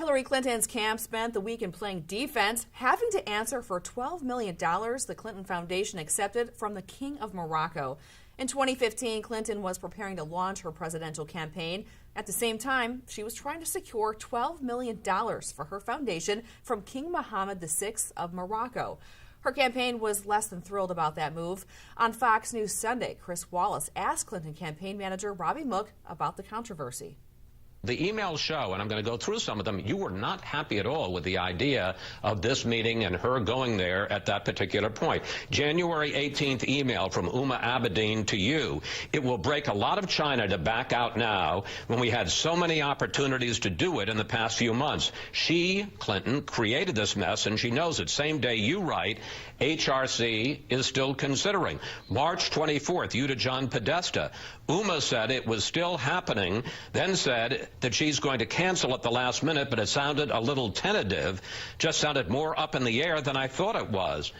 Hillary Clinton's camp spent the weekend playing defense, having to answer for $12 million the Clinton Foundation accepted from the King of Morocco. In 2015, Clinton was preparing to launch her presidential campaign. At the same time, she was trying to secure $12 million for her foundation from King Mohammed VI of Morocco. Her campaign was less than thrilled about that move. On Fox News Sunday, Chris Wallace asked Clinton campaign manager Robby Mook about the controversy. The emails show, and I'm going to go through some of them, you were not happy at all with the idea of this meeting and her going there at that particular point. January 18th email from Abedin to you. It will break a lot of China to back out now when we had so many opportunities to do it in the past few months. She, Clinton, created this mess, and she knows it. Same day you write, HRC is still considering. March 24th, you to John Podesta. Said it was still happening, then said that she's going to cancel at the last minute, but it sounded a little tentative, just sounded more up in the air than I thought it was.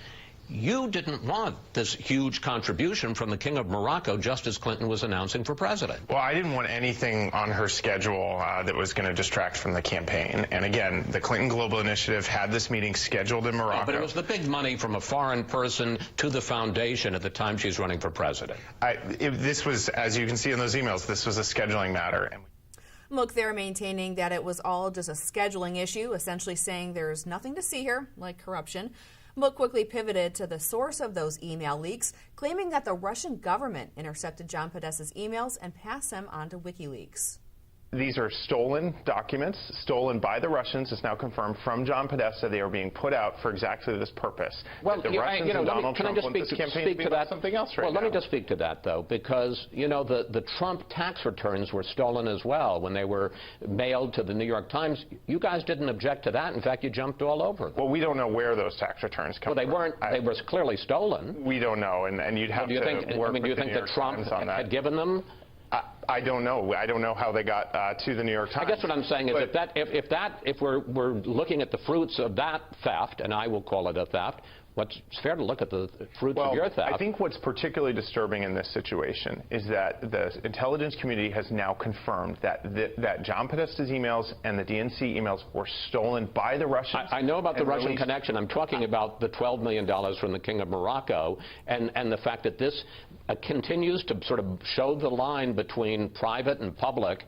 You didn't want this huge contribution from the King of Morocco just as Clinton was announcing for president. Well, I didn't want anything on her schedule that was going to distract from the campaign. And again, the Clinton Global Initiative had this meeting scheduled in Morocco. But it was the big money from a foreign person to the foundation at the time she's running for president. This was, as you can see in those emails, this was a scheduling matter. Mook there maintaining that it was all just a scheduling issue, essentially saying there's nothing to see here, like corruption. Mook quickly pivoted to the source of those email leaks, claiming that the Russian government intercepted John Podesta's emails and passed them on to WikiLeaks. These are stolen documents, stolen by the Russians. It's now confirmed from John Podesta. They are being put out for exactly this purpose. Well, the Russians and Donald Trump want this campaign to be about something else right now. Well, let me just speak to that, though, because, you know, the Trump tax returns were stolen as well when they were mailed to the New York Times. You guys didn't object to that. In fact, you jumped all over them. Well, we don't know where those tax returns come from. Well, they weren't. They were clearly stolen. We don't know, and you'd have to work with the New York Times on that. Do you think that Trump had given them? I don't know. I don't know how they got to the New York Times. I guess what I'm saying is if we're looking at the fruits of that theft, and I will call it a theft, it's fair to look at the fruits of your theft. I think what's particularly disturbing in this situation is that the intelligence community has now confirmed that John Podesta's emails and the DNC emails were stolen by the Russians. I know about the Russian connection. I'm talking about the $12 million from the King of Morocco and the fact that this continues to sort of show the line between private and public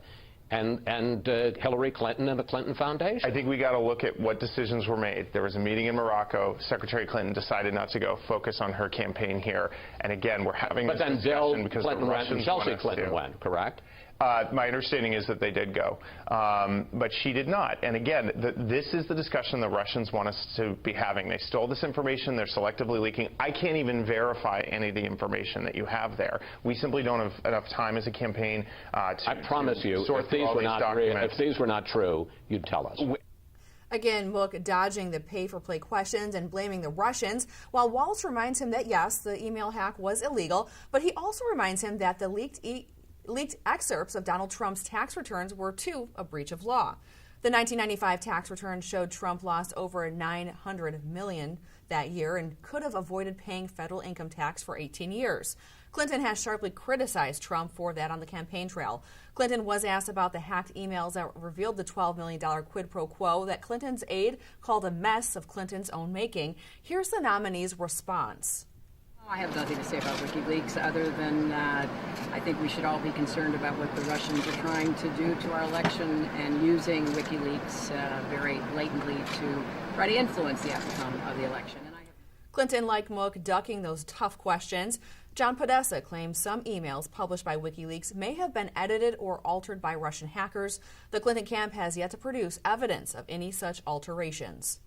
and Hillary Clinton and the Clinton Foundation. I think we got to look at what decisions were made. There was a meeting in Morocco. Secretary Clinton decided not to go focus on her campaign here. And again, we're having this discussion because the Russians want us to. Chelsea Clinton went, correct? My understanding is that they did go, but she did not. And again, this is the discussion the Russians want us to be having. They stole this information. They're selectively leaking. I can't even verify any of the information that you have there. We simply don't have enough time as a campaign I promise you, if these were not true, you'd tell us. Again, Mook dodging the pay-for-play questions and blaming the Russians, while Wallace reminds him that, yes, the email hack was illegal, but he also reminds him that the leaked excerpts of Donald Trump's tax returns were, too, a breach of law. The 1995 tax return showed Trump lost over $900 million that year and could have avoided paying federal income tax for 18 years. Clinton has sharply criticized Trump for that on the campaign trail. Clinton was asked about the hacked emails that revealed the $12 million quid pro quo that Clinton's aide called a mess of Clinton's own making. Here's the nominee's response. I have nothing to say about WikiLeaks other than I think we should all be concerned about what the Russians are trying to do to our election and using WikiLeaks very blatantly to try to influence the outcome of the election. Clinton, like Mook, ducking those tough questions. John Podesta claims some emails published by WikiLeaks may have been edited or altered by Russian hackers. The Clinton camp has yet to produce evidence of any such alterations.